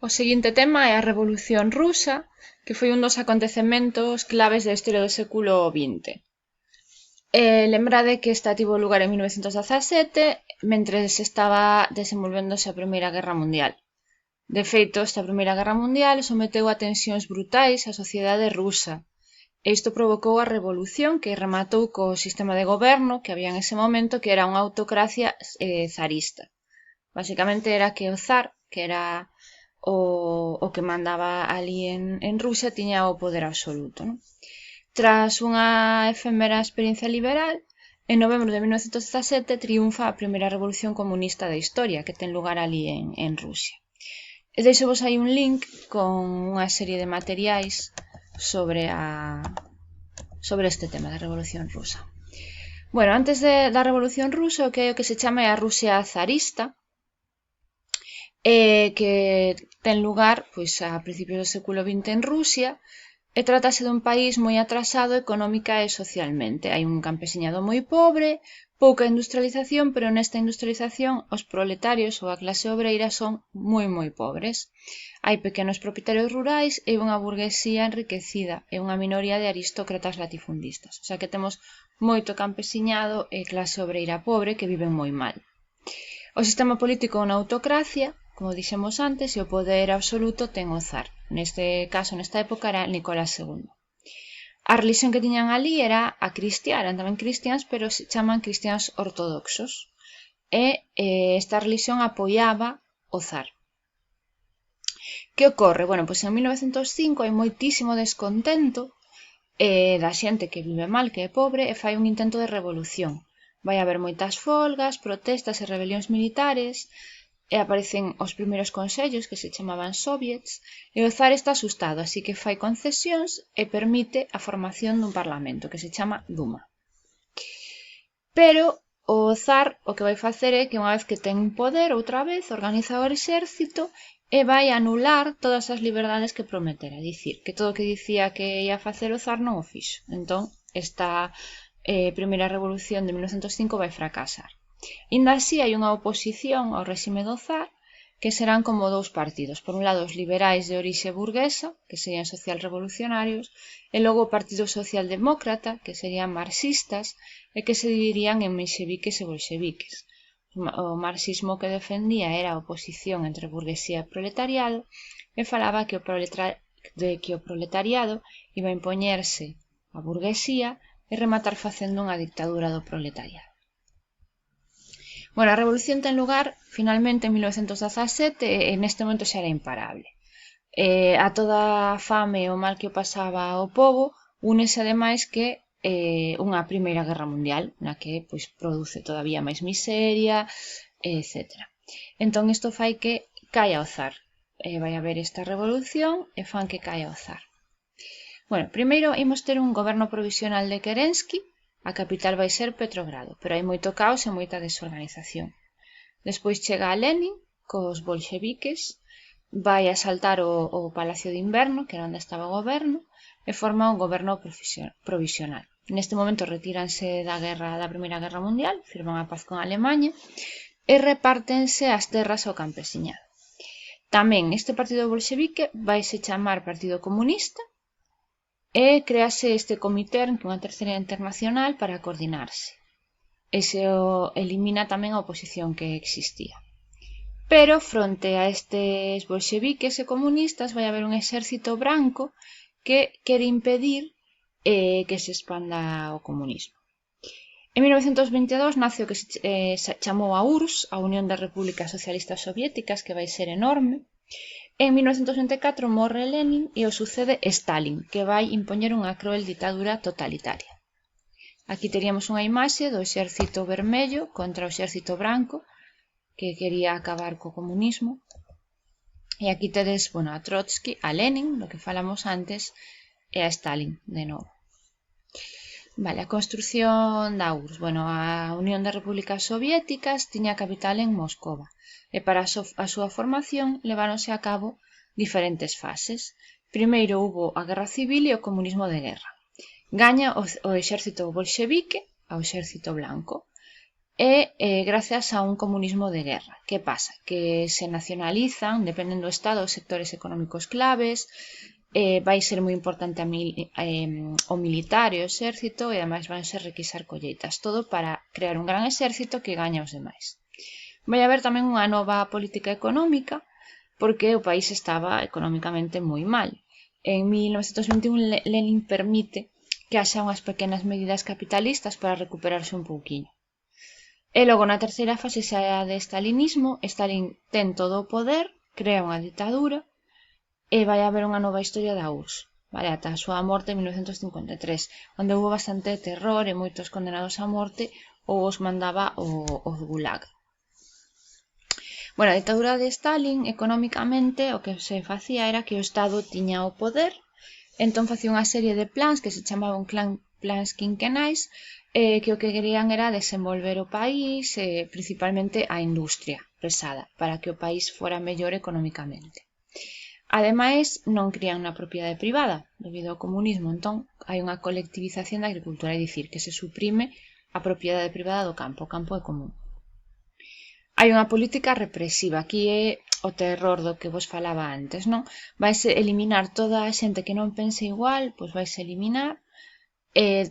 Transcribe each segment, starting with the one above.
O seguinte tema é a Revolución Rusa, que foi un dos acontecementos claves da historia do século XX. Lembrade que esta tivo lugar en 1917, mentres estaba desenvolvéndose a Primeira Guerra Mundial. De feito, esta Primeira Guerra Mundial someteu a tensións brutais a sociedade rusa, e isto provocou a revolución que rematou co sistema de goberno que había en ese momento, que era unha autocracia zarista. Basicamente era que o zar, que era o que mandaba ali en Rusia, tiña o poder absoluto, non? Tras unha efémera experiencia liberal, en novembro de 1917 triunfa a primeira revolución comunista da historia, que ten lugar ali en Rusia. E deixo-vos aí un link con unha serie de materiais sobre este tema da Revolución Rusa. Bueno, antes da Revolución Rusa, o que é o que se chama a Rusia zarista, que ten lugar pois, a principios do século XX en Rusia, e trátase dun país moi atrasado económica e socialmente. Hai un campesiñado moi pobre, pouca industrialización, pero nesta industrialización os proletarios ou a clase obreira son moi pobres. Hai pequenos propietarios rurais e unha burguesía enriquecida e unha minoría de aristócratas latifundistas. O sea que temos moito campesiñado e clase obreira pobre que viven moi mal. O sistema político é unha autocracia, como dixemos antes, e o poder absoluto ten o zar. Neste caso, nesta época, era Nicolás II. A religión que tiñan ali era a cristiá, eran tamén cristiáns, pero se chaman cristiáns ortodoxos. E esta religión apoiaba o zar. Que ocorre? Bueno, pois en 1905 hai moitísimo descontento da xente que vive mal, que é pobre, e fai un intento de revolución. Vai haber moitas folgas, protestas e rebelións militares, e aparecen os primeiros consellos que se chamaban soviets, e o zar está asustado, así que fai concesións e permite a formación dun parlamento que se chama Duma. Pero o zar o que vai facer é que unha vez que ten poder outra vez, organiza o exército e vai anular todas as liberdades que prometera, dicir, que todo o que dicía que ia facer o zar non o fixo. Entón, esta primeira revolución de 1905 vai fracasar. Inda así, hai unha oposición ao réxime do zar que serán como dous partidos. Por un lado, os liberais de orixe burguesa, que serían social-revolucionarios, e logo o Partido Socialdemócrata, que serían marxistas, e que se dividirían en menxeviques e bolxeviques. O marxismo que defendía era a oposición entre burguesía e proletariado, e falaba que o proletariado iba a impoñerse a burguesía e rematar facendo unha dictadura do proletariado. Bueno, a revolución ten lugar finalmente en 1917 e neste momento xa era imparable. A toda a fame e o mal que o pasaba ao pobo, únese ademais que unha primeira guerra mundial, na que pois, produce todavía máis miseria, etc. Entón isto fai que caia o zar. Vai haber esta revolución e fan que caia o zar. Bueno, primeiro imos ter un goberno provisional de Kerensky. A capital vai ser Petrogrado, pero hai moito caos e moita desorganización. Despois chega a Lenin cos bolxeviques, vai asaltar o Palacio de Inverno, que era onde estaba o goberno, e forma un goberno provisional. Neste momento retíranse da Primeira Guerra Mundial, firman a paz con Alemanha e repártense as terras ao campesiñado. Tamén este partido bolxevique vai se chamar Partido Comunista e créase este comité, unha terceira internacional, para coordinarse. E se elimina tamén a oposición que existía. Pero, fronte a estes bolxeviques e comunistas, vai haber un exército branco que quere impedir que se expanda o comunismo. En 1922 nace o que se chamou a URSS, a Unión das Repúblicas Socialistas Soviéticas, que vai ser enorme. En 1924 morre Lenin e o sucede Stalin, que vai impoñer unha cruel ditadura totalitaria. Aquí teríamos unha imaxe do exército vermello contra o exército branco, que quería acabar co comunismo. E aquí tedes a Trotsky, a Lenin, do que falamos antes, e a Stalin, de novo. Vale, a construción da URSS. A Unión das Repúblicas Soviéticas tiña a capital en Moscova, e para a súa formación leváronse a cabo diferentes fases. Primeiro hubo a Guerra Civil e o comunismo de guerra. Gaña o exército bolxevique ao exército blanco. e gracias a un comunismo de guerra. Que pasa? Que se nacionalizan, dependen do Estado, os sectores económicos claves, vai ser moi importante o militar e o exército, e ademais vanse requisar colleitas, todo para crear un gran exército que gaña os demais. Vai haber tamén unha nova política económica, porque o país estaba económicamente moi mal. En 1921 Lenin permite que haxa unhas pequenas medidas capitalistas para recuperarse un pouquiño. E logo na terceira fase xa é a de stalinismo. Stalin ten todo o poder, crea unha ditadura e vai haber unha nova historia da URSS, vale, ata a súa morte en 1953, onde houve bastante terror e moitos condenados a morte ou os mandaba o Gulag. Bueno, a ditadura de Stalin, económicamente, o que se facía era que o Estado tiña o poder, entón facía unha serie de plans que se chamaban plans quinquenais, que o que querían era desenvolver o país, principalmente a industria pesada, para que o país fora mellor económicamente. Ademais, non crían na propiedade privada, debido ao comunismo, entón hai unha colectivización da agricultura, é dicir, que se suprime a propiedade privada do campo, o campo é común. Hai unha política represiva, aquí é o terror do que vos falaba antes, non? Vaise eliminar toda a xente que non pense igual, pois vaise eliminar,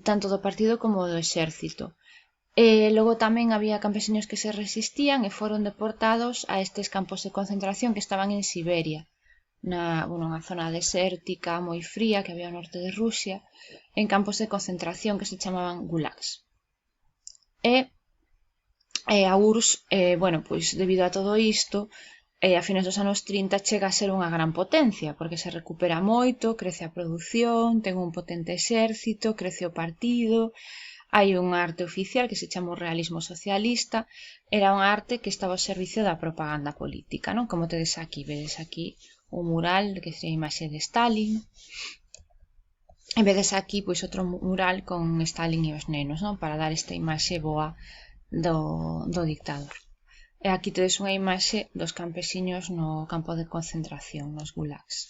tanto do partido como do exército. Logo tamén había campesiños que se resistían e foron deportados a estes campos de concentración que estaban en Siberia, unha zona desértica moi fría que había ao norte de Rusia, en campos de concentración que se chamaban gulags. A URSS, pois debido a todo isto, a fines dos anos 30 chega a ser unha gran potencia, porque se recupera moito, crece a produción, ten un potente exército, crece o partido, hai unha arte oficial que se chama o realismo socialista, era unha arte que estaba ao servicio da propaganda política, non? Como tedes aquí, vedes aquí o mural que é a imaxe de Stalin, e vedes aquí pois outro mural con Stalin e os nenos, non? Para dar esta imaxe boa do dictador. E aquí tedes unha imaxe dos campesiños no campo de concentración, nos gulags.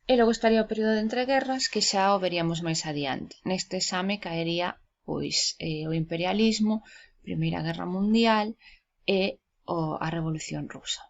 E logo estaría o período de entreguerras, que xa o veríamos máis adiante. Neste exame caería pois o imperialismo, Primeira Guerra Mundial e a Revolución Rusa.